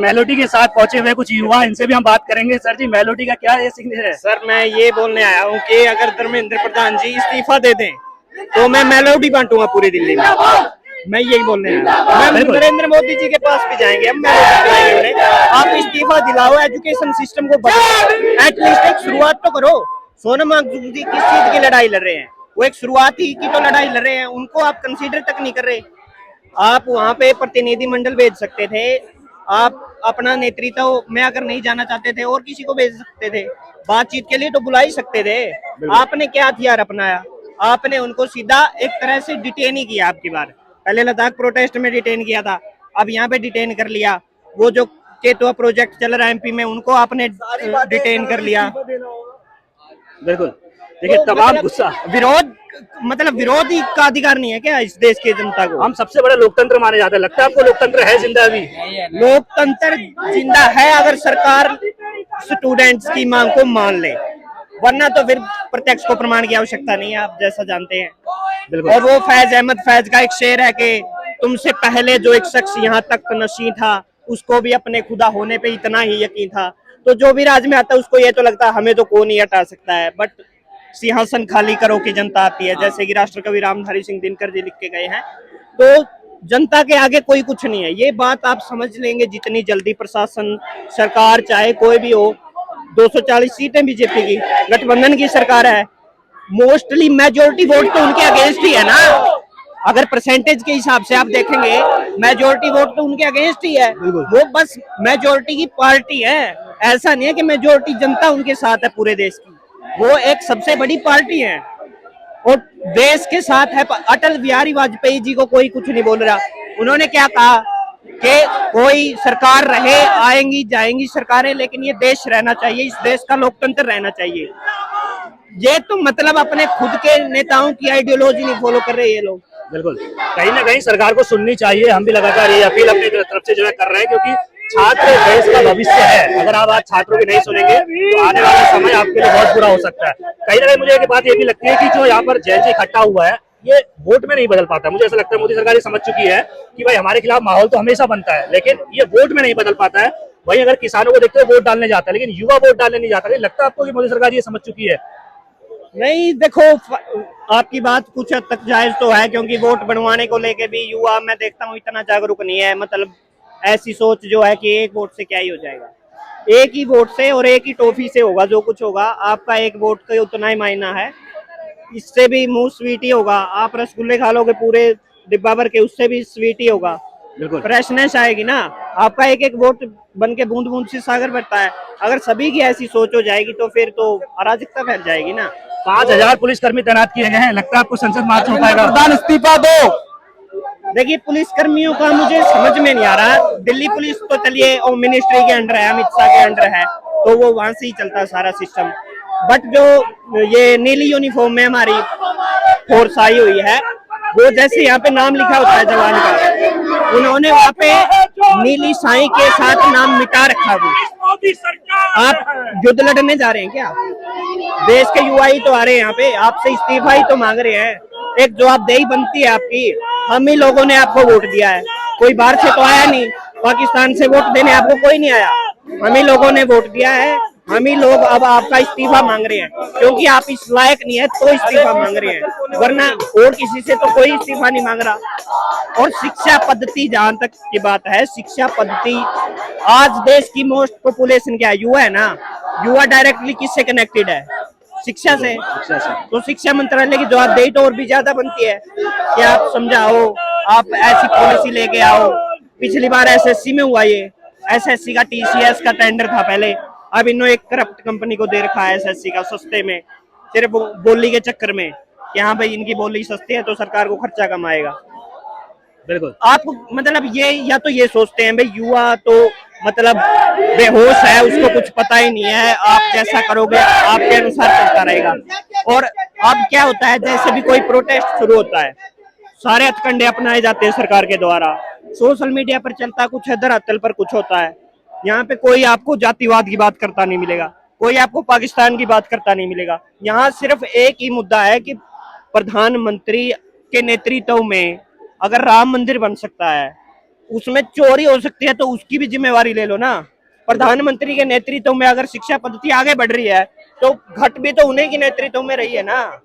Melody के साथ पहुंचे हुए कुछ युवा, इनसे भी हम बात करेंगे। सर जी, मेलोडी का क्या ये सिग्नेचर है? सर मैं ये बोलने आया हूँ कि अगर धर्मेंद्र प्रधान जी इस्तीफा दे दें तो मैं मेलोडी बांटूंगा पूरी दिल्ली में। मैं यही बोलने आया हूँ। हम नरेंद्र मोदी जी के पास भी जाएंगे, हम मेलोडी दिलाएंगे उन्हें। आप इस्तीफा दिलाओ, एजुकेशन सिस्टम को बदलो, एटलीस्ट एक शुरुआत तो करो। सोनम वांगचुक जी किस चीज की लड़ाई लड़ रहे हैं? वो एक शुरुआत ही की तो लड़ाई लड़ रहे हैं, उनको आप कंसीडर तक नहीं कर रहे। आप वहां पे प्रतिनिधि मंडल भेज सकते थे, आप अपना नेतृत्व में अगर नहीं जाना चाहते थे और किसी को भेज सकते थे, बातचीत के लिए तो बुला ही सकते थे। आपने क्या हथियार अपनाया? आपने उनको सीधा एक तरह से डिटेन ही किया। आपकी बार पहले लद्दाख प्रोटेस्ट में डिटेन किया था, अब यहाँ पे डिटेन कर लिया। वो जो केतुआ प्रोजेक्ट चल रहा है एमपी में, उनको आपने डिटेन कर लिया। बिल्कुल, देखिए तो तमाम मतलब गुस्सा। विरोध, मतलब विरोध ही का अधिकार नहीं है क्या इस देश की जनता को? हम सबसे बड़ा लोकतंत्र माने जाते हैं, लगता है आपको लोकतंत्र है जिंदा अभी? लोकतंत्र जिंदा है अगर सरकार स्टूडेंट्स की मांग को मान ले, वरना तो फिर प्रत्यक्ष को प्रमाण की आवश्यकता नहीं है, आप जैसा जानते हैं। और वो फैज अहमद फैज का एक शेर है कि तुमसे पहले जो एक शख्स यहाँ तक नशीं था, उसको भी अपने खुदा होने पे इतना ही यकीन था। तो जो भी राज में आता है उसको ये तो लगता है हमें तो कौन नहीं हटा सकता है, बट सिंहासन खाली करो की जनता आती है, जैसे कि राष्ट्रकवि रामधारी सिंह दिनकर जी लिख के गए हैं। तो जनता के आगे कोई कुछ नहीं है, ये बात आप समझ लेंगे जितनी जल्दी प्रशासन, सरकार चाहे कोई भी हो। 240 सीटें बीजेपी की, गठबंधन की सरकार है, मोस्टली मेजोरिटी वोट तो उनके अगेंस्ट ही है ना। अगर परसेंटेज के हिसाब से आप देखेंगे, मेजोरिटी वोट तो उनके अगेंस्ट ही है। वो बस मेजोरिटी की पार्टी है, ऐसा नहीं है कि मेजोरिटी जनता उनके साथ है पूरे देश की। वो एक सबसे बड़ी पार्टी है और देश के साथ है। अटल बिहारी वाजपेयी जी को कोई कुछ नहीं बोल रहा। उन्होंने क्या कहा कि कोई सरकार रहे, आएंगी जाएंगी सरकारें, लेकिन ये देश रहना चाहिए, इस देश का लोकतंत्र रहना चाहिए। ये तो मतलब अपने खुद के नेताओं की आइडियोलॉजी नहीं फॉलो कर रहे ये लोग। बिल्कुल, कहीं ना कहीं सरकार को सुननी चाहिए। हम भी लगातार ये अपील अपनी तरफ से जो है कर रहे हैं, क्योंकि छात्र देश का भविष्य है। अगर आप आज छात्रों की नहीं सुनेंगे तो आने वाला समय आपके लिए बहुत बुरा हो सकता है। कहीं ना कहीं मुझे एक बात ये भी लगती है कि जो यहाँ पर जैन से इकट्ठा हुआ है, ये वोट में नहीं बदल पाता। मुझे ऐसा लगता है मोदी सरकार ये समझ चुकी है कि भाई हमारे खिलाफ माहौल तो हमेशा बनता है, लेकिन ये वोट में नहीं बदल पाता है। वही अगर किसानों को देखते हो वोट डालने जाता है, लेकिन युवा वोट डालने नहीं जाता। लगता है आपको कि मोदी सरकार ये समझ चुकी है? नहीं, देखो आपकी बात कुछ हद तक जायज तो है, क्योंकि वोट बनवाने को लेके भी युवा मैं देखता हूँ इतना जागरूक नहीं है। मतलब ऐसी सोच जो है कि एक वोट से क्या ही हो जाएगा, एक ही वोट से और एक ही टॉफी से होगा जो कुछ होगा। आपका एक वोट का उतना ही मायना है, इससे भी मुंह स्वीट ही होगा। आप रसगुल्ले खा लोगे पूरे डिब्बा भर के, उससे भी स्वीट ही होगा। बिल्कुल, फ्रेशनेस आएगी ना। आपका एक एक वोट बन के बूंद बूंद से सागर भरता है। अगर सभी की ऐसी सोच हो जाएगी तो फिर तो अराजकता फैल जाएगी ना। 5000 पुलिसकर्मी तैनात किए गए हैं, लगता है आपको संसद मार्च हो पाएगा? प्रधान इस्तीफा दो। देखिए, पुलिस कर्मियों का मुझे समझ में नहीं आ रहा। दिल्ली पुलिस तो चलिए और मिनिस्ट्री के अंडर है, अमित शाह के अंडर है, तो वो वहां से ही चलता है सारा सिस्टम। बट जो ये नीली यूनिफॉर्म में हमारी फोर्स आई हुई है, वो जैसे यहाँ पे नाम लिखा होता है जवान का, उन्होंने वहाँ पे नीली साई के साथ नाम मिटा रखा। वो आप युद्ध लड़ने जा रहे हैं क्या? देश के युवा ही तो आ रहे हैं यहाँ पे, आपसे इस्तीफा ही तो मांग रहे हैं। एक जवाबदेही बनती है आपकी। हम ही लोगों ने आपको वोट दिया है, कोई बाहर से तो आया नहीं। पाकिस्तान से वोट देने आपको कोई नहीं आया, हम ही लोगों ने वोट दिया है। हम ही लोग अब आपका इस्तीफा मांग रहे हैं, क्योंकि आप इस लायक नहीं है तो इस्तीफा मांग रहे हैं, वरना और किसी से तो कोई इस्तीफा नहीं मांग रहा। और शिक्षा पद्धति, जहां तक की बात है, शिक्षा पद्धति आज देश की मोस्ट पॉपुलेशन क्या है? युवा है ना। युवा डायरेक्टली किससे कनेक्टेड है? शिक्षा से। तो शिक्षा मंत्रालय की जवाबदेही तो और भी ज्यादा बनती है कि आप समझाओ, आप ऐसी पॉलिसी लेके आओ। पिछली बार एसएससी में हुआ ये, एसएससी का टीसीएस का टेंडर था पहले, अब इन्होंने एक करप्ट कंपनी को दे रखा है एसएससी का सस्ते में, सिर्फ बोली के चक्कर में कि हाँ भाई इनकी बोली सस्ती है तो सरकार को खर्चा कम आएगा। बिल्कुल, आप मतलब ये या तो ये सोचते हैं भाई युवा तो मतलब बेहोश है, उसको कुछ पता ही नहीं है, आप जैसा करोगे आपके अनुसार चलता रहेगा। और अब क्या होता है, जैसे भी कोई प्रोटेस्ट शुरू होता है, सारे हथकंडे अपनाए जाते हैं सरकार के द्वारा। सोशल मीडिया पर चलता कुछ है, धरातल पर कुछ होता है। यहाँ पे कोई आपको जातिवाद की बात करता नहीं मिलेगा, कोई आपको पाकिस्तान की बात करता नहीं मिलेगा। यहाँ सिर्फ एक ही मुद्दा है कि प्रधानमंत्री के नेतृत्व में अगर राम मंदिर बन सकता है उसमें चोरी हो सकती है तो उसकी भी जिम्मेवारी ले लो ना। प्रधानमंत्री के नेतृत्व में अगर शिक्षा पद्धति आगे बढ़ रही है तो घट भी तो उन्हीं के नेतृत्व में रही है ना।